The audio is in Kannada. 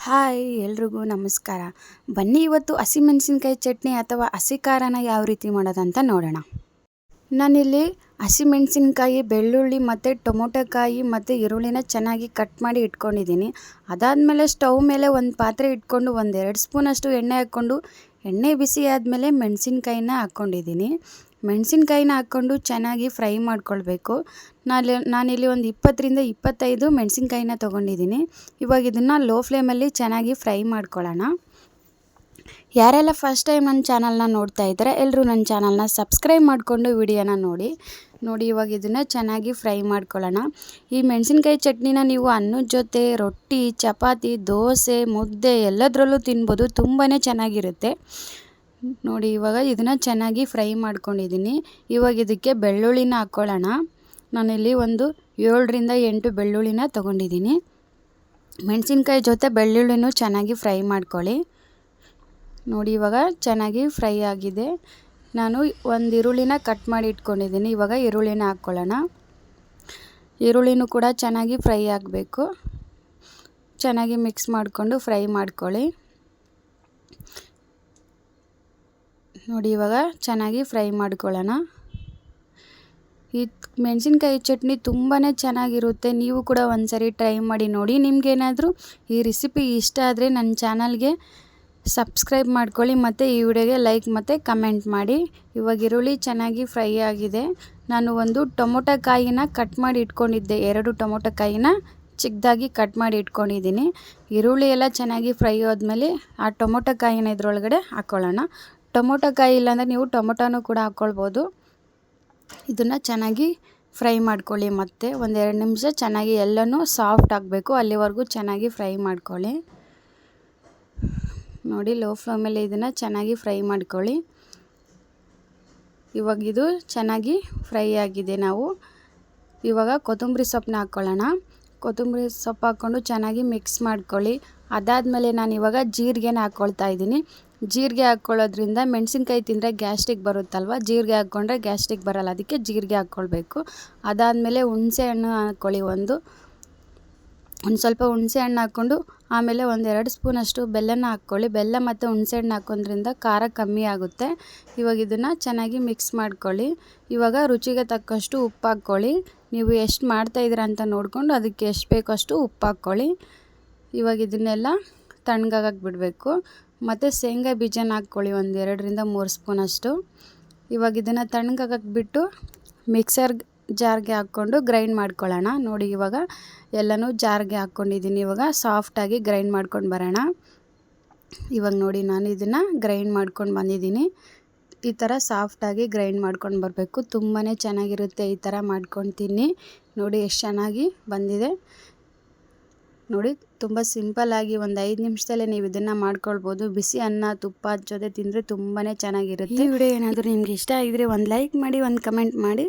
ಹಾಯ್ ಎಲ್ರಿಗೂ ನಮಸ್ಕಾರ. ಬನ್ನಿ ಇವತ್ತು ಹಸಿಮೆಣಸಿನ್ಕಾಯಿ ಚಟ್ನಿ ಅಥವಾ ಹಸಿ ಖಾರನ ಯಾವ ರೀತಿ ಮಾಡೋದಂತ ನೋಡೋಣ. ನಾನಿಲ್ಲಿ ಹಸಿಮೆಣಸಿನ್ಕಾಯಿ, ಬೆಳ್ಳುಳ್ಳಿ ಮತ್ತು ಟೊಮೊಟೊಕಾಯಿ ಮತ್ತು ಈರುಳ್ಳಿನ ಚೆನ್ನಾಗಿ ಕಟ್ ಮಾಡಿ ಇಟ್ಕೊಂಡಿದ್ದೀನಿ. ಅದಾದಮೇಲೆ ಸ್ಟವ್ ಮೇಲೆ ಒಂದು ಪಾತ್ರೆ ಇಟ್ಕೊಂಡು 1-2 ಸ್ಪೂನಷ್ಟು ಎಣ್ಣೆ ಹಾಕ್ಕೊಂಡು ಎಣ್ಣೆ ಬಿಸಿ ಆದಮೇಲೆ ಮೆಣಸಿನ್ಕಾಯಿನ ಹಾಕ್ಕೊಂಡಿದ್ದೀನಿ. ಮೆಣಸಿನ್ಕಾಯಿನ ಹಾಕ್ಕೊಂಡು ಚೆನ್ನಾಗಿ ಫ್ರೈ ಮಾಡ್ಕೊಳ್ಬೇಕು. ನಾನಿಲ್ಲಿ ಒಂದು 20-25 ಮೆಣಸಿನ್ಕಾಯಿನ ತೊಗೊಂಡಿದ್ದೀನಿ. ಇವಾಗ ಇದನ್ನು ಲೋ ಫ್ಲೇಮಲ್ಲಿ ಚೆನ್ನಾಗಿ ಫ್ರೈ ಮಾಡ್ಕೊಳ್ಳೋಣ. ಯಾರೆಲ್ಲ ಫಸ್ಟ್ ಟೈಮ್ ನನ್ನ ಚಾನಲ್ನ ನೋಡ್ತಾ ಇದ್ದಾರೆ ಎಲ್ಲರೂ ನನ್ನ ಚಾನಲ್ನ ಸಬ್ಸ್ಕ್ರೈಬ್ ಮಾಡಿಕೊಂಡು ವಿಡಿಯೋನ ನೋಡಿ ಇವಾಗ ಇದನ್ನು ಚೆನ್ನಾಗಿ ಫ್ರೈ ಮಾಡ್ಕೊಳ್ಳೋಣ. ಈ ಮೆಣಸಿನ್ಕಾಯಿ ಚಟ್ನಿನ ನೀವು ಅನ್ನದ ಜೊತೆ, ರೊಟ್ಟಿ, ಚಪಾತಿ, ದೋಸೆ, ಮುದ್ದೆ ಎಲ್ಲದರಲ್ಲೂ ತಿನ್ಬೋದು. ತುಂಬಾ ಚೆನ್ನಾಗಿರುತ್ತೆ. ನೋಡಿ ಇವಾಗ ಇದನ್ನು ಚೆನ್ನಾಗಿ ಫ್ರೈ ಮಾಡ್ಕೊಂಡಿದ್ದೀನಿ. ಇವಾಗ ಇದಕ್ಕೆ ಬೆಳ್ಳುಳ್ಳಿನ ಹಾಕ್ಕೊಳ್ಳೋಣ. ನಾನಿಲ್ಲಿ ಒಂದು 7-8 ಬೆಳ್ಳುಳ್ಳಿನ ತೊಗೊಂಡಿದ್ದೀನಿ. ಮೆಣಸಿನ್ಕಾಯಿ ಜೊತೆ ಬೆಳ್ಳುಳ್ಳಿನೂ ಚೆನ್ನಾಗಿ ಫ್ರೈ ಮಾಡ್ಕೊಳ್ಳಿ. ನೋಡಿ ಇವಾಗ ಚೆನ್ನಾಗಿ ಫ್ರೈ ಆಗಿದೆ. ನಾನು ಒಂದು ಈರುಳ್ಳಿನ ಕಟ್ ಮಾಡಿ ಇಟ್ಕೊಂಡಿದ್ದೀನಿ. ಇವಾಗ ಈರುಳ್ಳಿನ ಹಾಕ್ಕೊಳ್ಳೋಣ. ಈರುಳ್ಳಿನೂ ಕೂಡ ಚೆನ್ನಾಗಿ ಫ್ರೈ ಆಗಬೇಕು. ಚೆನ್ನಾಗಿ ಮಿಕ್ಸ್ ಮಾಡಿಕೊಂಡು ಫ್ರೈ ಮಾಡ್ಕೊಳ್ಳಿ. ನೋಡಿ ಇವಾಗ ಚೆನ್ನಾಗಿ ಫ್ರೈ ಮಾಡ್ಕೊಳ್ಳೋಣ. ಈ ಮೆಣಸಿನ್ಕಾಯಿ ಚಟ್ನಿ ತುಂಬಾ ಚೆನ್ನಾಗಿರುತ್ತೆ. ನೀವು ಕೂಡ ಒಂದ್ಸರಿ ಟ್ರೈ ಮಾಡಿ ನೋಡಿ. ನಿಮಗೇನಾದರೂ ಈ ರೆಸಿಪಿ ಇಷ್ಟ ಆದರೆ ನನ್ನ ಚಾನಲ್ಗೆ ಸಬ್ಸ್ಕ್ರೈಬ್ ಮಾಡ್ಕೊಳ್ಳಿ ಮತ್ತು ಈ ವಿಡಿಯೋಗೆ ಲೈಕ್ ಮತ್ತು ಕಮೆಂಟ್ ಮಾಡಿ. ಇವಾಗ ಈರುಳ್ಳಿ ಚೆನ್ನಾಗಿ ಫ್ರೈ ಆಗಿದೆ. ನಾನು ಒಂದು ಟೊಮೊಟೊಕಾಯಿನ ಕಟ್ ಮಾಡಿ ಇಟ್ಕೊಂಡಿದ್ದೆ. 2 ಟೊಮೊಟೊಕಾಯಿನ ಚಿಕ್ಕದಾಗಿ ಕಟ್ ಮಾಡಿ ಇಟ್ಕೊಂಡಿದ್ದೀನಿ. ಈರುಳ್ಳಿ ಎಲ್ಲ ಚೆನ್ನಾಗಿ ಫ್ರೈ ಆದಮೇಲೆ ಆ ಟೊಮೊಟೊಕಾಯಿನ ಇದರೊಳಗಡೆ ಹಾಕ್ಕೊಳ್ಳೋಣ. ಟೊಮೊಟೊಕಾಯಿ ಇಲ್ಲಾಂದರೆ ನೀವು ಟೊಮೊಟೊನೂ ಕೂಡ ಹಾಕ್ಕೊಳ್ಬೋದು. ಇದನ್ನು ಚೆನ್ನಾಗಿ ಫ್ರೈ ಮಾಡ್ಕೊಳ್ಳಿ. ಮತ್ತು 1-2 ನಿಮಿಷ ಚೆನ್ನಾಗಿ ಎಲ್ಲನೂ ಸಾಫ್ಟ್ ಆಗಬೇಕು, ಅಲ್ಲಿವರೆಗೂ ಚೆನ್ನಾಗಿ ಫ್ರೈ ಮಾಡ್ಕೊಳ್ಳಿ. ನೋಡಿ ಲೋ ಫ್ಲೇಮಲ್ಲಿ ಇದನ್ನು ಚೆನ್ನಾಗಿ ಫ್ರೈ ಮಾಡ್ಕೊಳ್ಳಿ. ಇವಾಗ ಇದು ಚೆನ್ನಾಗಿ ಫ್ರೈ ಆಗಿದೆ. ಇವಾಗ ಕೊತ್ತಂಬರಿ ಸೊಪ್ಪನ್ನ ಹಾಕ್ಕೊಳ್ಳೋಣ. ಕೊತ್ತಂಬರಿ ಸೊಪ್ಪು ಹಾಕ್ಕೊಂಡು ಚೆನ್ನಾಗಿ ಮಿಕ್ಸ್ ಮಾಡ್ಕೊಳ್ಳಿ. ಅದಾದಮೇಲೆ ನಾನು ಇವಾಗ ಜೀರಿಗೆನ ಹಾಕ್ಕೊಳ್ತಾ ಇದ್ದೀನಿ. ಜೀರಿಗೆ ಹಾಕ್ಕೊಳ್ಳೋದ್ರಿಂದ ಮೆಣಸಿನ್ಕಾಯಿ ತಿಂದರೆ ಗ್ಯಾಸ್ಟ್ರಿಕ್ ಬರುತ್ತಲ್ವ, ಜೀರಿಗೆ ಹಾಕ್ಕೊಂಡ್ರೆ ಗ್ಯಾಸ್ಟ್ರಿಕ್ ಬರೋಲ್ಲ, ಅದಕ್ಕೆ ಜೀರಿಗೆ ಹಾಕ್ಕೊಳ್ಬೇಕು. ಅದಾದಮೇಲೆ ಹುಣಸೆ ಹಣ್ಣು ಹಾಕ್ಕೊಳ್ಳಿ. ಒಂದು ಸ್ವಲ್ಪ ಹುಣಸೆ ಹಣ್ಣು ಹಾಕ್ಕೊಂಡು ಆಮೇಲೆ 1-2 ಸ್ಪೂನಷ್ಟು ಬೆಲ್ಲನ ಹಾಕ್ಕೊಳ್ಳಿ. ಬೆಲ್ಲ ಮತ್ತು ಹುಣಸೆ ಹಣ್ಣು ಹಾಕೋದ್ರಿಂದ ಖಾರ ಕಮ್ಮಿ ಆಗುತ್ತೆ. ಇವಾಗ ಇದನ್ನು ಚೆನ್ನಾಗಿ ಮಿಕ್ಸ್ ಮಾಡ್ಕೊಳ್ಳಿ. ಇವಾಗ ರುಚಿಗೆ ತಕ್ಕಷ್ಟು ಉಪ್ಪು ಹಾಕ್ಕೊಳ್ಳಿ. ನೀವು ಎಷ್ಟು ಮಾಡ್ತಾಯಿದ್ದೀರ ಅಂತ ನೋಡಿಕೊಂಡು ಅದಕ್ಕೆ ಎಷ್ಟು ಬೇಕೋ ಅಷ್ಟು ಉಪ್ಪು ಹಾಕ್ಕೊಳ್ಳಿ. ಇವಾಗ ಇದನ್ನೆಲ್ಲ ತಣ್ಣಗಾಗಕ್ಕೆ ಬಿಡಬೇಕು. ಮತ್ತು ಶೇಂಗಾ ಬೀಜನ ಹಾಕ್ಕೊಳ್ಳಿ 1-2-3 ಸ್ಪೂನಷ್ಟು. ಇವಾಗ ಇದನ್ನು ತಣ್ಣಗಾಗಕ್ಕೆ ಬಿಟ್ಟು ಮಿಕ್ಸರ್ ಜಾರ್ಗೆ ಹಾಕ್ಕೊಂಡು ಗ್ರೈಂಡ್ ಮಾಡ್ಕೊಳ್ಳೋಣ. ನೋಡಿ ಇವಾಗ ಎಲ್ಲನೂ ಜಾರ್ಗೆ ಹಾಕ್ಕೊಂಡಿದ್ದೀನಿ. ಇವಾಗ ಸಾಫ್ಟಾಗಿ ಗ್ರೈಂಡ್ ಮಾಡ್ಕೊಂಡು ಬರೋಣ. ಇವಾಗ ನೋಡಿ ನಾನು ಇದನ್ನು ಗ್ರೈಂಡ್ ಮಾಡ್ಕೊಂಡು ಬಂದಿದ್ದೀನಿ. ಈ ಥರ ಸಾಫ್ಟಾಗಿ ಗ್ರೈಂಡ್ ಮಾಡ್ಕೊಂಡು ಬರಬೇಕು. ತುಂಬಾ ಚೆನ್ನಾಗಿರುತ್ತೆ ಈ ಥರ ಮಾಡ್ಕೊಂಡು ತಿನ್ನಿ. ನೋಡಿ ಎಷ್ಟು ಚೆನ್ನಾಗಿ ಬಂದಿದೆ. ನೋಡಿ ತುಂಬ ಸಿಂಪಲ್ಲಾಗಿ 5 ನಿಮಿಷದಲ್ಲೇ ನೀವು ಇದನ್ನು ಮಾಡ್ಕೊಳ್ಬೋದು. ಬಿಸಿ ಅನ್ನ, ತುಪ್ಪ ಜೊತೆ ತಿಂದರೆ ತುಂಬಾ ಚೆನ್ನಾಗಿರುತ್ತೆ. ಈ ವಿಡಿಯೋ ಏನಾದರೂ ನಿಮ್ಗೆ ಇಷ್ಟ ಆಗಿದ್ರೆ ಒಂದು ಲೈಕ್ ಮಾಡಿ, ಒಂದು ಕಮೆಂಟ್ ಮಾಡಿ.